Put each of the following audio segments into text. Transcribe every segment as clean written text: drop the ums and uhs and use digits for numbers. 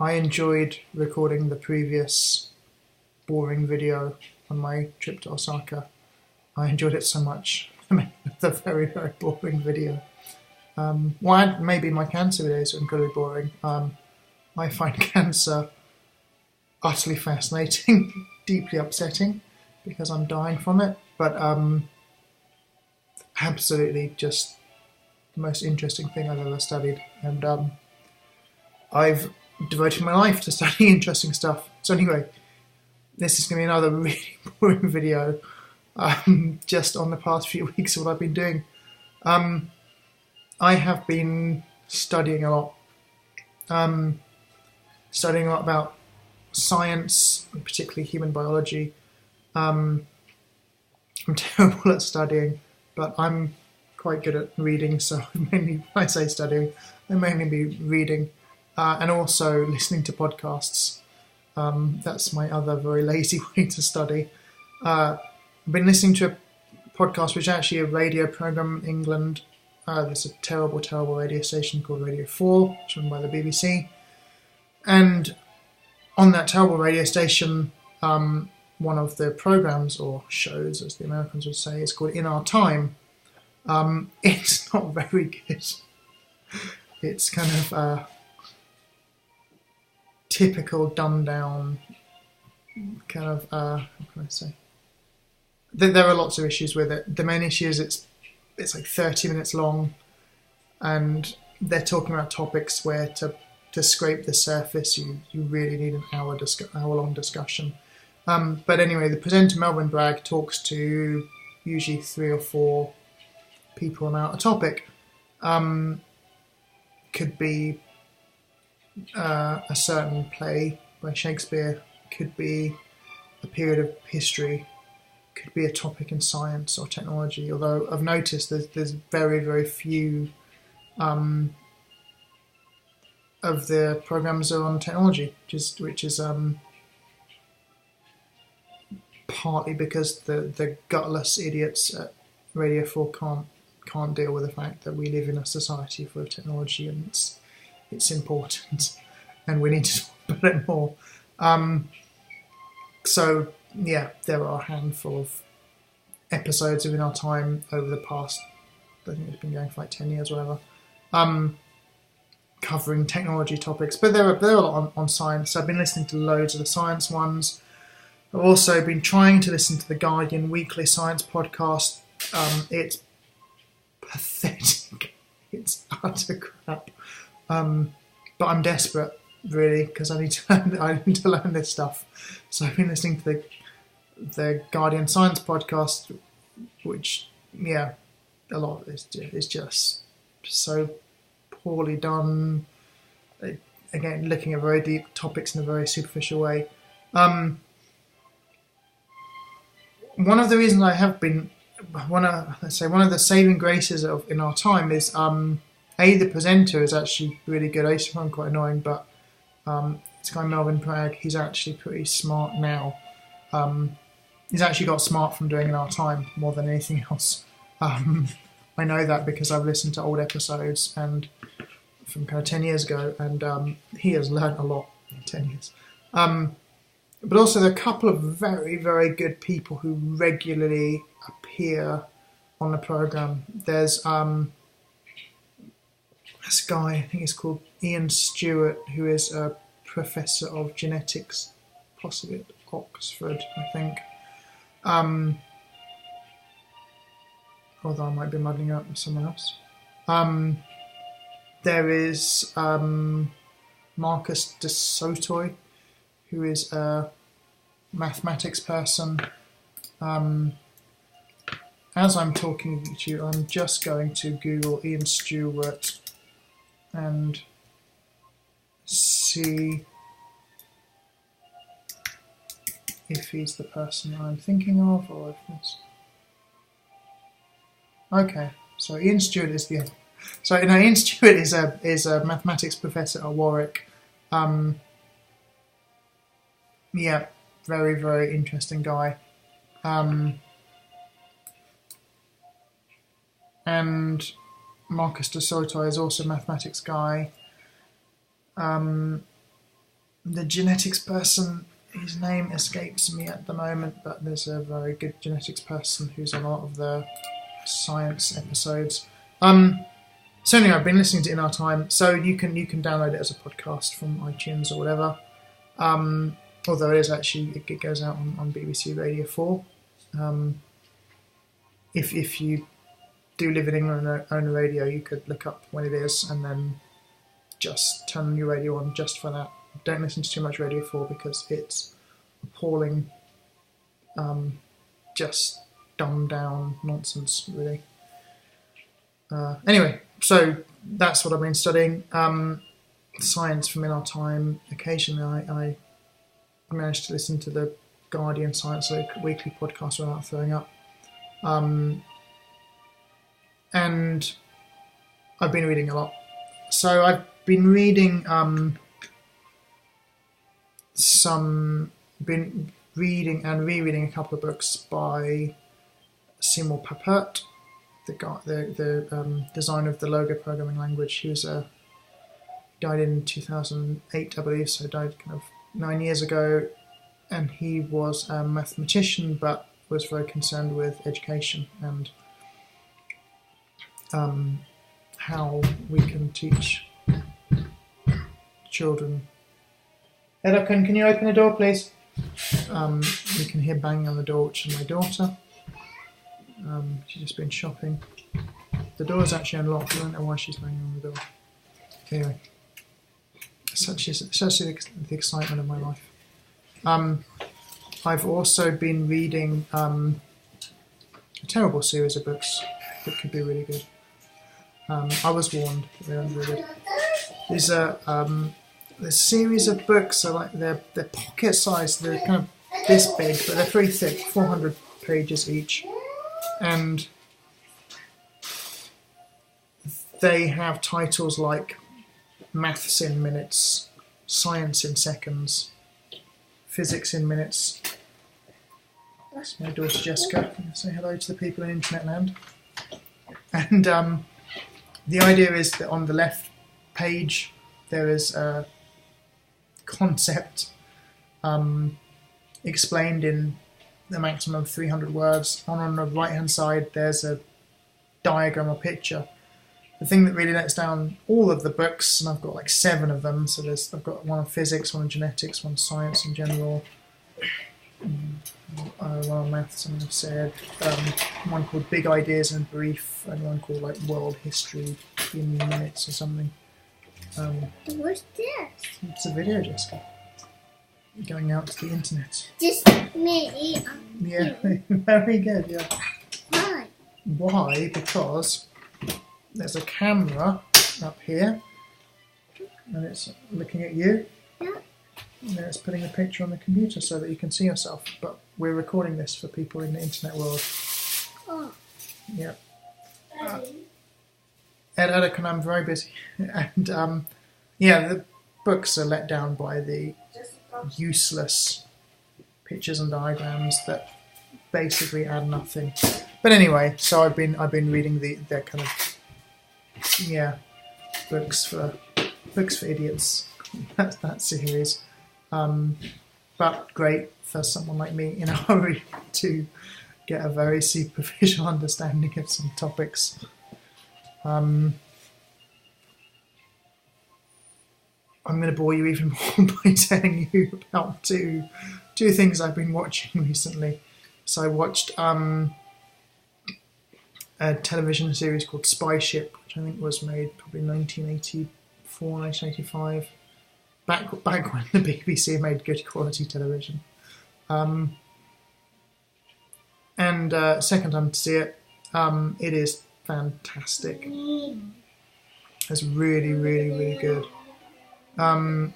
I enjoyed recording the previous boring video on my trip to Osaka. I enjoyed it so much. I mean, it's a very, very boring video. Maybe my cancer videos are incredibly boring. I find cancer utterly fascinating, deeply upsetting, because I'm dying from it, but absolutely just the most interesting thing I've ever studied. And I've devoted my life to studying interesting stuff. So anyway, this is going to be another really boring video, just on the past few weeks of what I've been doing. I have been studying a lot. Studying a lot about science, particularly human biology. I'm terrible at studying, but I'm quite good at reading, so mainly when I say studying, I mainly be reading and also listening to podcasts. That's my other very lazy way to study. I've been listening to a podcast which is actually a radio program in England. There's a terrible, terrible radio station called Radio 4, which is run by the BBC. And on that terrible radio station, one of the programs, or shows as the Americans would say, is called In Our Time. It's not very good. It's kind of typical dumbed down kind of, how can I say? There are lots of issues with it. The main issue is it's like 30 minutes long, and they're talking about topics where to scrape the surface you really need an hour-long discussion. But anyway, the presenter Melvyn Bragg talks to usually 3 or 4 people about a topic. Could be a certain play by Shakespeare, could be a period of history, could be a topic in science or technology. Although I've noticed there's very, very few of the programs are on technology, which is partly because the gutless idiots at Radio 4 can't deal with the fact that we live in a society full of technology, and it's important, and we need to talk about it more. So yeah, there are a handful of episodes of In Our Time over the past, I think it's been going for like 10 years or whatever, covering technology topics, but there are a lot on science. So I've been listening to loads of the science ones. I've also been trying to listen to the Guardian weekly science podcast. It's pathetic. It's utter crap. But I'm desperate, really, because I need to learn this stuff. So I've been listening to the Guardian science podcast, which, yeah, a lot of it is just so poorly done. Again, looking at very deep topics in a very superficial way. One of the reasons I have been, one of the saving graces of In Our Time is the presenter is actually really good. I used to find him quite annoying, but this guy Melvyn Bragg, he's actually pretty smart now. He's actually got smart from doing In Our Time more than anything else. I know that because I've listened to old episodes and from kind of 10 years ago, and he has learnt a lot in 10 years. But also there are a couple of very, very good people who regularly appear on the programme. There's this guy, I think he's called Ian Stewart, who is a professor of genetics, possibly at Oxford, I think. Although I might be muddling up with someone else. There is Marcus de Sotoy, who is a mathematics person. As I'm talking to you, I'm just going to Google Ian Stewart and see if he's the person I'm thinking of, or if it's... Okay, so Ian Stewart is the... So no, Ian Stewart is a mathematics professor at Warwick. Yeah, very, very interesting guy. And Marcus de Soto is also a mathematics guy. The genetics person, his name escapes me at the moment, but there's a very good genetics person who's on a lot of the science episodes. Certainly, I've been listening to In Our Time, so you can download it as a podcast from iTunes or whatever. Although it is actually, it goes out on BBC Radio 4. If you do live in England and own a radio, you could look up when it is and then just turn your radio on just for that. Don't listen to too much Radio 4 because it's appalling, just dumbed down nonsense, really. Anyway, so that's what I've been studying. Science from In Our Time. Occasionally I managed to listen to the Guardian Science Weekly podcast without throwing up. And I've been reading a lot. So I've been reading been reading and rereading a couple of books by Seymour Papert, the designer of the Logo programming language. He was died in 2008, I believe, so died kind of 9 years ago, and he was a mathematician but was very concerned with education and how we can teach children. Ella, can you open the door, please? You can hear banging on the door, which is my daughter. She's just been shopping. The door is actually unlocked. I don't know why she's banging on the door. Anyway, such is the excitement of my life. I've also been reading a terrible series of books that could be really good. I was warned that they weren't really good. These are a series of books. Are like they're pocket sized. They're kind of this big, but they're very thick, 400 pages each, and they have titles like Maths in Minutes, Science in Seconds, Physics in Minutes. That's my daughter Jessica. Say hello to the people in internet land. And the idea is that on the left page there is a concept explained in the maximum of 300 words. On the right hand side there's a diagram or picture. The thing that really lets down all of the books, and I've got like 7 of them, so I've got one on physics, one on genetics, one on science in general, one on maths, and I've said one called Big Ideas in Brief, and one called like World History in Minutes or something. What's this? It's a video, Jessica. Going out to the internet. Just me. Yeah, very good, yeah. Why? Why? Because there's a camera up here, and it's looking at you. Yeah. And then it's putting a picture on the computer so that you can see yourself. But we're recording this for people in the internet world. Oh. Yeah. Ed, I'm very busy. And yeah, the books are let down by the useless pictures and diagrams that basically add nothing. But anyway, so I've been reading their kind of books for idiots. That's that series. But great for someone like me in a hurry to get a very superficial understanding of some topics. I'm going to bore you even more by telling you about two things I've been watching recently. So I watched a television series called Spy Ship, which I think was made probably 1984, 1985, back when the BBC made good quality television. And second time to see it, it is fantastic. It's really, really, really good. I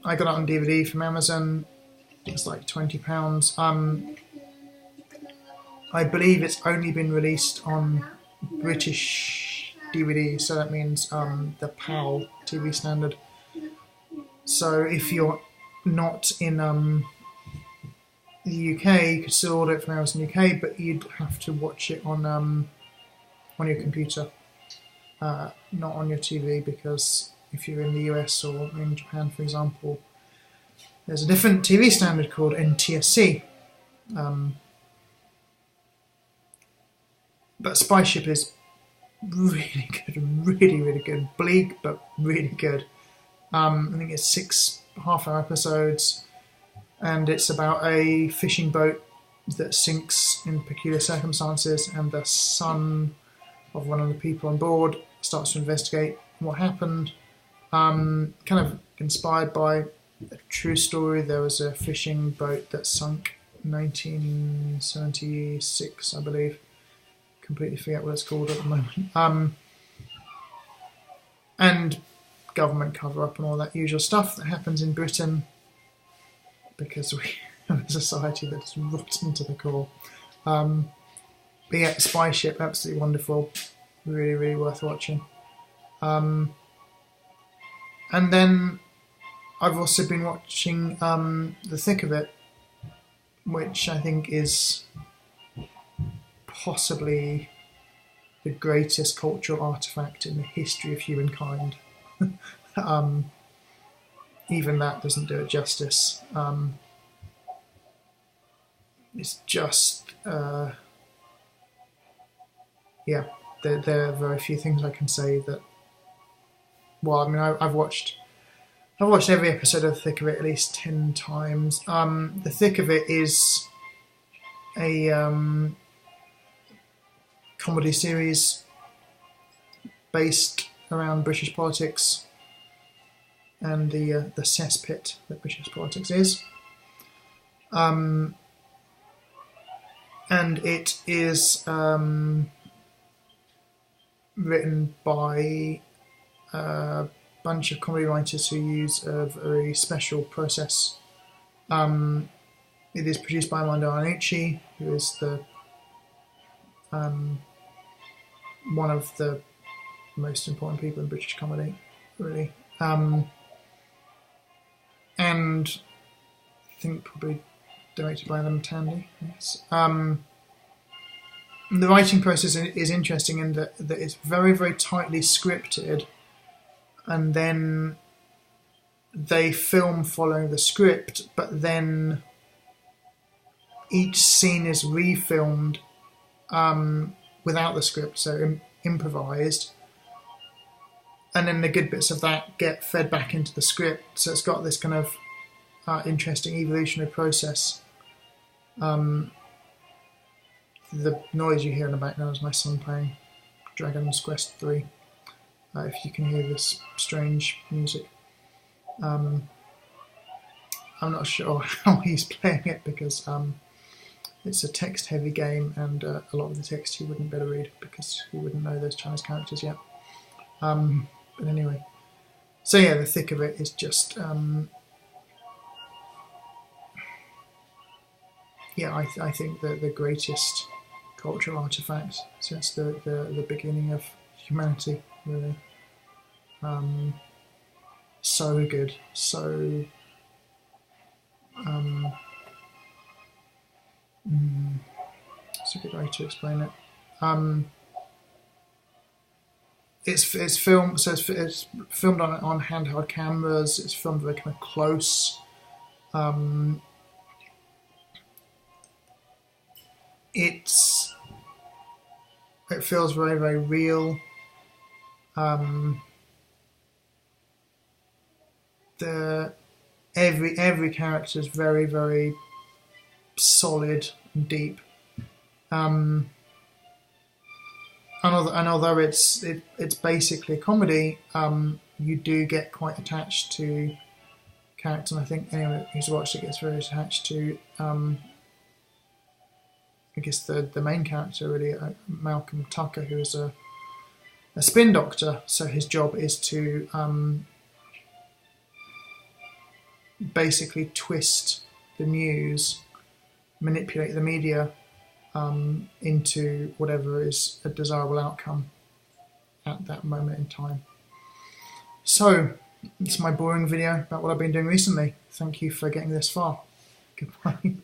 got it on DVD from Amazon. It's like £20. I believe it's only been released on British DVD, so that means the PAL TV standard. So if you're not in the UK, you could still order it from Amazon UK, but you'd have to watch it on your computer, not on your TV, because if you're in the US or in Japan, for example, there's a different TV standard called NTSC. But Spy Ship is really good, really good. Bleak, but really good. I think it's 6 half-hour episodes, and it's about a fishing boat that sinks in peculiar circumstances, and the son of one of the people on board starts to investigate what happened. Kind of inspired by a true story. There was a fishing boat that sunk in 1976, I believe. Completely forget what it's called at the moment. And government cover-up and all that usual stuff that happens in Britain because we have a society that's rotten to the core. But yeah, Spy Ship, absolutely wonderful. Really, really worth watching. And then I've also been watching The Thick of It, which I think is possibly the greatest cultural artifact in the history of humankind. Even that doesn't do it justice. It's just, yeah, there are very few things I can say that. Well, I mean, I've watched every episode of The Thick of It at least 10 times. The Thick of It is a comedy series based around British politics and the cesspit that British politics is. And it is written by a bunch of comedy writers who use a very special process. It is produced by Armando Iannucci, who is the one of the most important people in British comedy, really. And I think probably directed by Adam Tandy. Yes. The writing process is interesting in that it's very, very tightly scripted, and then they film following the script, but then each scene is refilmed without the script, so improvised, and then the good bits of that get fed back into the script. So it's got this kind of interesting evolutionary process. The noise you hear in the background is my son playing Dragon's Quest 3. If you can hear this strange music. I'm not sure how he's playing it because it's a text-heavy game, and a lot of the text he wouldn't better read because he wouldn't know those Chinese characters yet. But anyway, so yeah, The Thick of It is just yeah, I think the greatest cultural artifact since the beginning of humanity, really. So good, so it's a good way to explain it. It's filmed, so it's filmed on handheld cameras. It's filmed very kind of close. It feels very, very real. Every character is very, very solid and deep. And although it's basically a comedy, you do get quite attached to characters. And I think anyone who's watched it gets very attached to, I guess the main character really, Malcolm Tucker, who is a spin doctor. So his job is to basically twist the news, manipulate the media into whatever is a desirable outcome at that moment in time. So, it's my boring video about what I've been doing recently. Thank you for getting this far. Goodbye.